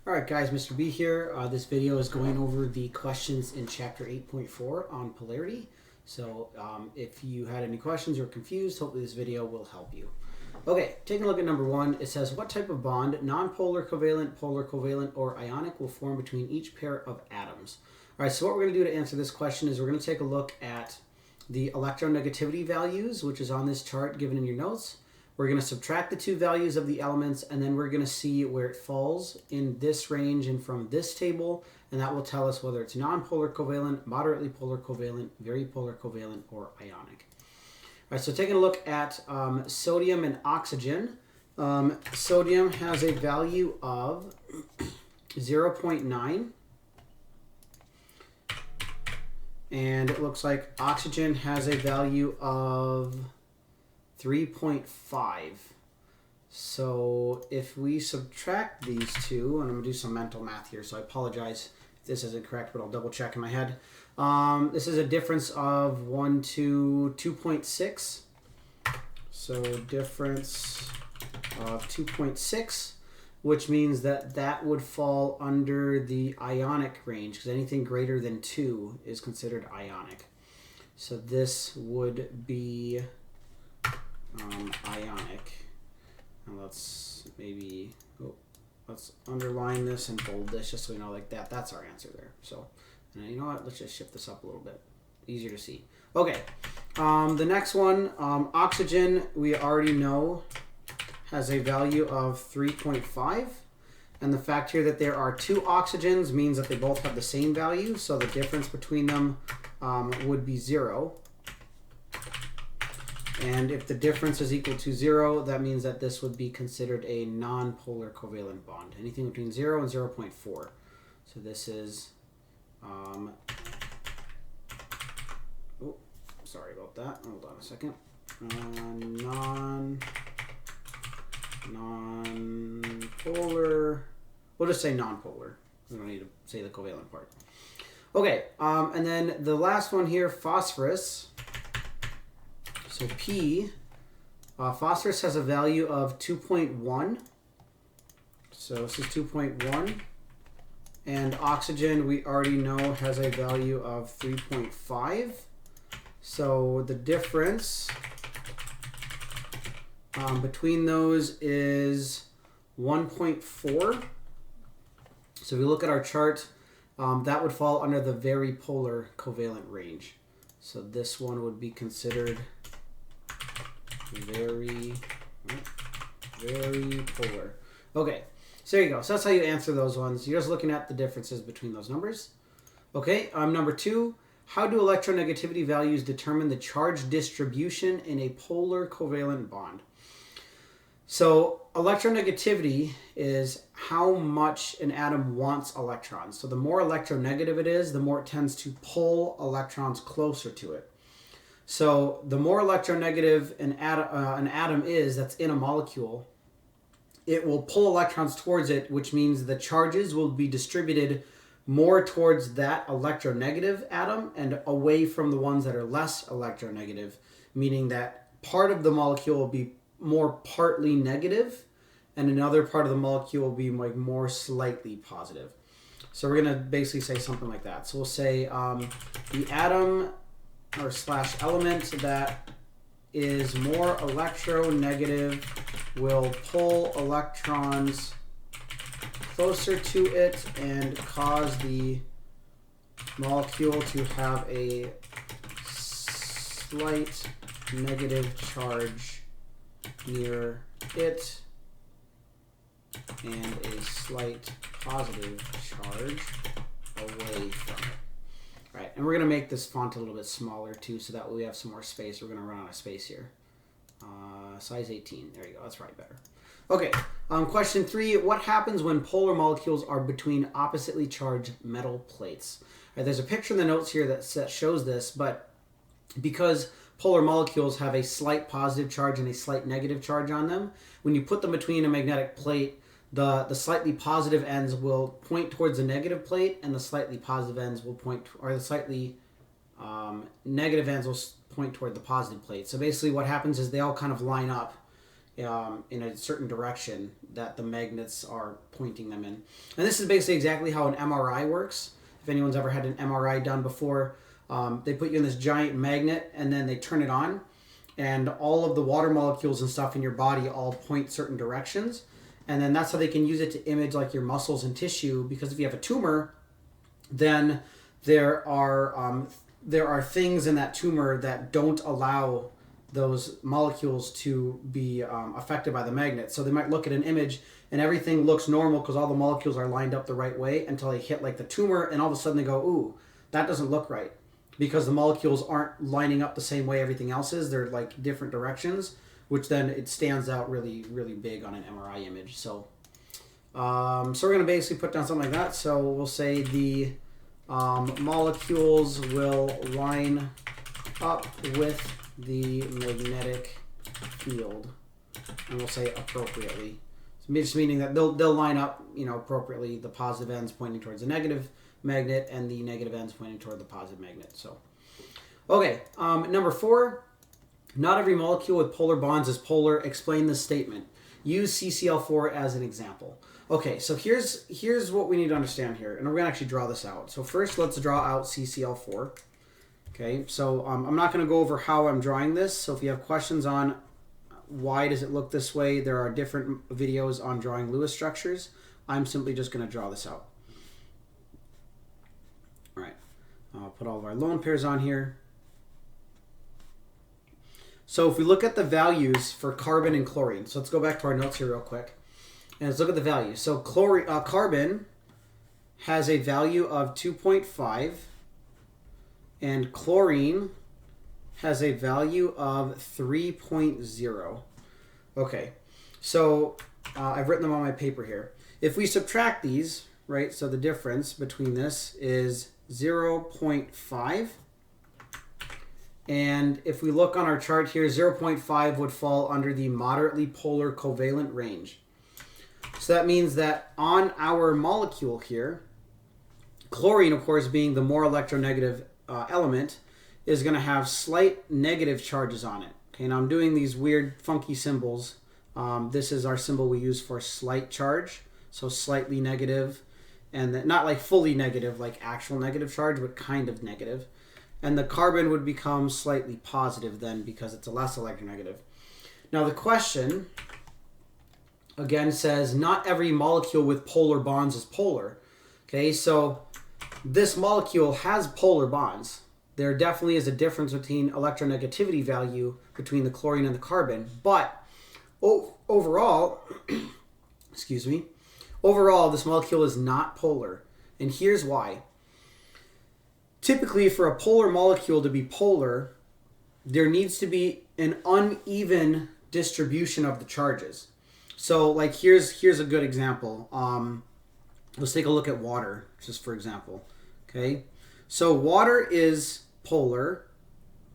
Alright guys, Mr. B here. This video is going over the questions in chapter 8.4 on polarity. So if you had any questions or confused, hopefully this video will help you. Okay, taking a look at number 1, it says what type of bond, nonpolar covalent, polar covalent, or ionic will form between each pair of atoms? Alright, so what we're going to do to answer this question is we're going to take a look at the electronegativity values, which is on this chart given in your notes. We're going to subtract the two values of the elements, and then we're going to see where it falls in this range and from this table, and that will tell us whether it's nonpolar covalent, moderately polar covalent, very polar covalent, or ionic. All right, so taking a look at sodium and oxygen. Sodium has a value of 0.9, and it looks like oxygen has a value of 3.5. So if we subtract these two, and I'm going to do some mental math here, so I apologize if this isn't correct, but I'll double check in my head. This is a difference of 1 to 2.6. So difference of 2.6, which means that that would fall under the ionic range, because anything greater than 2 is considered ionic. So this would be ionic. And let's underline this and bold this just so we know, like that. That's our answer there. So, and you know what? Let's just shift this up a little bit. Easier to see. Okay. The next one, oxygen, we already know has a value of 3.5. And the fact here that there are two oxygens means that they both have the same value. So the difference between them would be 0. And if the difference is equal to 0, that means that this would be considered a non-polar covalent bond. Anything between 0 and 0.4. So this is, sorry about that. Hold on a second. Non-polar. We'll just say non-polar. We don't need to say the covalent part. Okay, and then the last one here, phosphorus. So P, phosphorus has a value of 2.1. So this is 2.1. And oxygen, we already know, has a value of 3.5. So the difference between those is 1.4. So if we look at our chart, that would fall under the very polar covalent range. So this one would be considered very polar. Okay, so there you go. So that's how you answer those ones. You're just looking at the differences between those numbers. Okay, number 2, how do electronegativity values determine the charge distribution in a polar covalent bond? So electronegativity is how much an atom wants electrons. So the more electronegative it is, the more it tends to pull electrons closer to it. So the more electronegative an atom is that's in a molecule, it will pull electrons towards it, which means the charges will be distributed more towards that electronegative atom and away from the ones that are less electronegative, meaning that part of the molecule will be more partly negative and another part of the molecule will be like more slightly positive. So we're going to basically say something like that. So we'll say the atom or / element that is more electronegative will pull electrons closer to it and cause the molecule to have a slight negative charge near it and a slight positive charge away from it. All right, and we're going to make this font a little bit smaller too, so that way we have some more space. We're going to run out of space here. Size 18. There you go. That's probably better. Okay, question 3. What happens when polar molecules are between oppositely charged metal plates? All right, there's a picture in the notes here that shows this, but because polar molecules have a slight positive charge and a slight negative charge on them, when you put them between a magnetic plate, the slightly positive ends will point towards the negative plate, and the slightly positive ends will point, or the slightly negative ends will point toward the positive plate. So basically what happens is they all kind of line up in a certain direction that the magnets are pointing them in. And this is basically exactly how an MRI works. If anyone's ever had an MRI done before, they put you in this giant magnet and then they turn it on, and all of the water molecules and stuff in your body all point certain directions. And then that's how they can use it to image like your muscles and tissue, because if you have a tumor, then there are things in that tumor that don't allow those molecules to be affected by the magnet. So they might look at an image and everything looks normal because all the molecules are lined up the right way, until they hit like the tumor, and all of a sudden they go, ooh, that doesn't look right, because the molecules aren't lining up the same way everything else is. They're like different directions, which then it stands out really, really big on an MRI image. So, so we're going to basically put down something like that. So we'll say the molecules will line up with the magnetic field, and we'll say appropriately. So just meaning that they'll line up, appropriately, the positive ends pointing towards the negative magnet and the negative ends pointing toward the positive magnet. So, okay, number 4, not every molecule with polar bonds is polar. Explain this statement. Use CCl4 as an example. Okay, so here's what we need to understand here, and we're going to actually draw this out. So first, let's draw out CCl4. Okay, so I'm not going to go over how I'm drawing this. So if you have questions on why does it look this way, there are different videos on drawing Lewis structures. I'm simply just going to draw this out. All right, I'll put all of our lone pairs on here. So if we look at the values for carbon and chlorine, so let's go back to our notes here real quick, and let's look at the values. So carbon has a value of 2.5, and chlorine has a value of 3.0. Okay, so I've written them on my paper here. If we subtract these, right, so the difference between this is 0.5. And if we look on our chart here, 0.5 would fall under the moderately polar covalent range. So that means that on our molecule here, chlorine, of course, being the more electronegative element, is going to have slight negative charges on it. Okay, now I'm doing these weird, funky symbols. This is our symbol we use for slight charge, so slightly negative, and not like fully negative, like actual negative charge, but kind of negative. And the carbon would become slightly positive then, because it's a less electronegative. Now the question, again, says not every molecule with polar bonds is polar. Okay, so this molecule has polar bonds. There definitely is a difference between electronegativity value between the chlorine and the carbon, but overall, excuse me, overall this molecule is not polar, and here's why. Typically, for a polar molecule to be polar, there needs to be an uneven distribution of the charges. So, like, here's a good example. Let's take a look at water, just for example. Okay, so water is polar.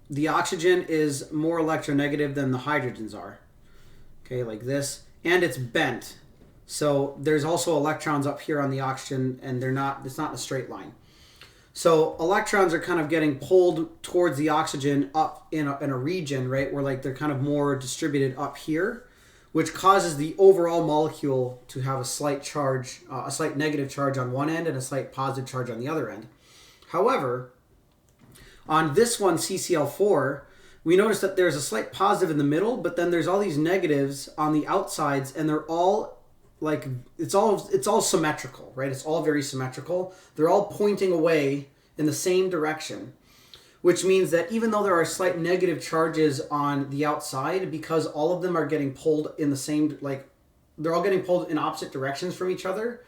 The oxygen is more electronegative than the hydrogens are. Okay, like this, and it's bent. So there's also electrons up here on the oxygen, and it's not in a straight line. So electrons are kind of getting pulled towards the oxygen up in a region, right, where like they're kind of more distributed up here, which causes the overall molecule to have a slight charge, a slight negative charge on one end and a slight positive charge on the other end. However, on this one, CCl4, we notice that there's a slight positive in the middle, but then there's all these negatives on the outsides, and they're all like, it's all symmetrical, right? It's all very symmetrical. They're all pointing away in the same direction, which means that even though there are slight negative charges on the outside, because all of them are getting pulled in the same, like, they're all getting pulled in opposite directions from each other,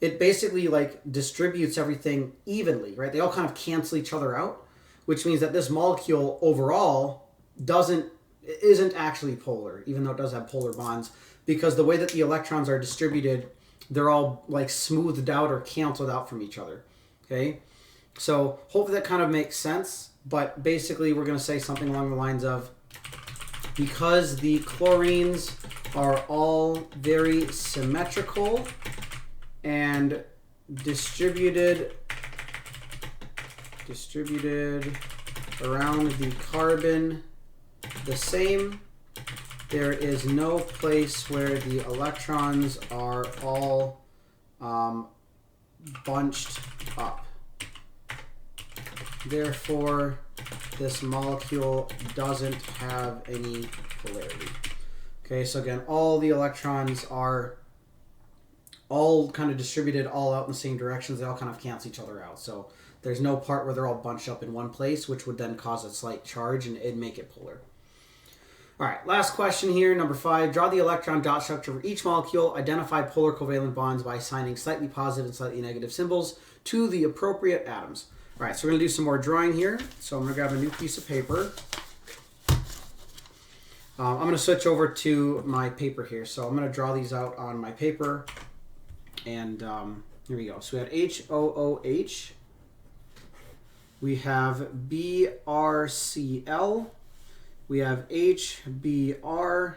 it basically like distributes everything evenly, right? They all kind of cancel each other out, which means that this molecule overall isn't actually polar, even though it does have polar bonds, because the way that the electrons are distributed, they're all like smoothed out or canceled out from each other. Okay, so hopefully that kind of makes sense, but basically we're going to say something along the lines of, because the chlorines are all very symmetrical and distributed around the carbon the same, there is no place where the electrons are all bunched up. Therefore, this molecule doesn't have any polarity. Okay, so again, all the electrons are all kind of distributed all out in the same directions. They all kind of cancel each other out. So there's no part where they're all bunched up in one place, which would then cause a slight charge and it'd make it polar. All right, last question here, number 5. Draw the electron dot structure for each molecule. Identify polar covalent bonds by assigning slightly positive and slightly negative symbols to the appropriate atoms. All right, so we're going to do some more drawing here. So I'm going to grab a new piece of paper. I'm going to switch over to my paper here. So I'm going to draw these out on my paper. And here we go. So we had HOOH. We have BRCl. We have HBr.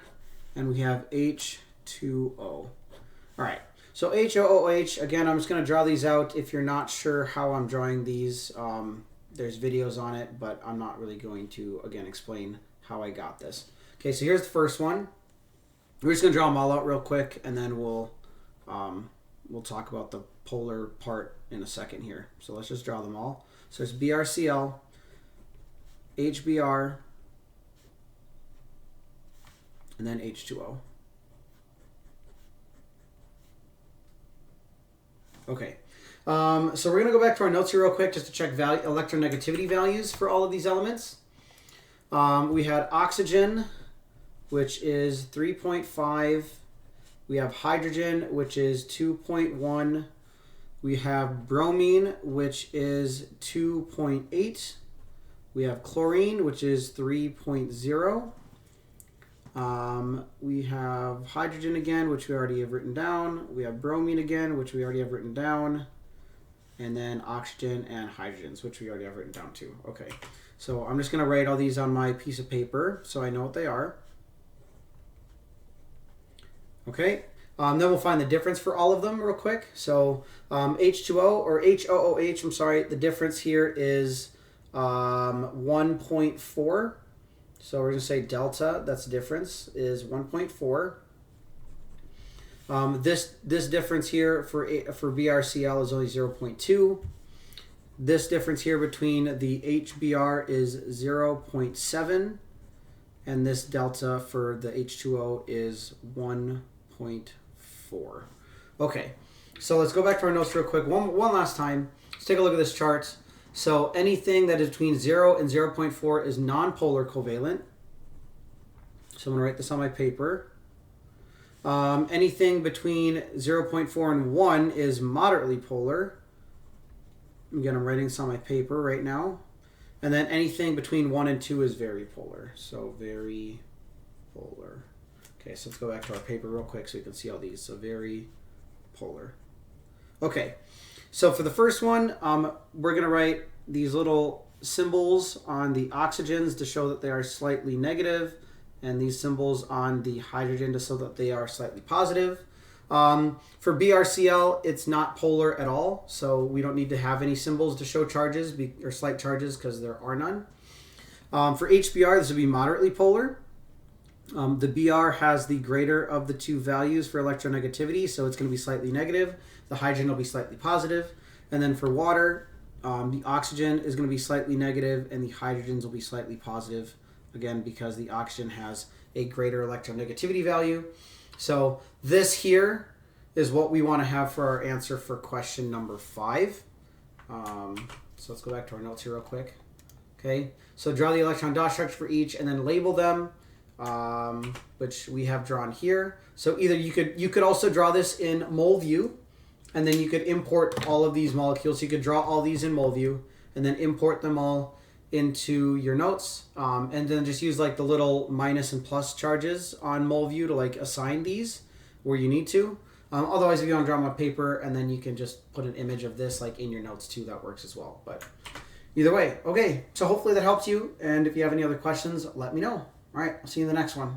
And we have H2O. All right. So HOOH, again, I'm just going to draw these out. If you're not sure how I'm drawing these, there's videos on it, but I'm not really going to, again, explain how I got this. Okay, so here's the first one. We're just going to draw them all out real quick, and then we'll talk about the polar part in a second here. So let's just draw them all. So it's BRCl, HBr, and then H2O. Okay, so we're going to go back to our notes here real quick just to check electronegativity values for all of these elements. We had oxygen, which is 3.5. We have hydrogen, which is 2.1. We have bromine, which is 2.8. We have chlorine, which is 3.0. We have hydrogen again, which we already have written down. We have bromine again, which we already have written down. And then oxygen and hydrogens, which we already have written down too. Okay, so I'm just going to write all these on my piece of paper so I know what they are. Okay, then we'll find the difference for all of them real quick. So H2O, or HOOH, I'm sorry, the difference here is 1.4. So we're going to say delta, that's the difference, is 1.4. This difference here for BRCl is only 0.2. This difference here between the HBr is 0.7. And this delta for the H2O is 1.4. Okay, so let's go back to our notes real quick. One last time. Let's take a look at this chart. So anything that is between 0 and 0.4 is nonpolar covalent. So I'm going to write this on my paper. Anything between 0.4 and 1 is moderately polar. Again, I'm writing this on my paper right now. And then anything between 1 and 2 is very polar. So very polar. Okay, so let's go back to our paper real quick so you can see all these. So very polar. Okay, so for the first one, we're going to write these little symbols on the oxygens to show that they are slightly negative, and these symbols on the hydrogen to show that they are slightly positive. For BRCl, it's not polar at all, so we don't need to have any symbols to show charges or slight charges because there are none. For HBr, this would be moderately polar. The Br has the greater of the two values for electronegativity, so it's going to be slightly negative. The hydrogen will be slightly positive. And then for water, the oxygen is going to be slightly negative, and the hydrogens will be slightly positive, again, because the oxygen has a greater electronegativity value. So this here is what we want to have for our answer for question number 5. So let's go back to our notes here real quick. Okay, so draw the electron dot structure for each and then label them, which we have drawn here. So either you could also draw this in mole view, and then you could import all of these molecules. You could draw all these in mole view and then import them all into your notes, and then just use like the little minus and plus charges on mole view to like assign these where you need to. Otherwise, if you want to draw them on paper, and then you can just put an image of this like in your notes too, that works as well. But either way, okay, so hopefully that helps you, and if you have any other questions, let me know. All right, I'll see you in the next one.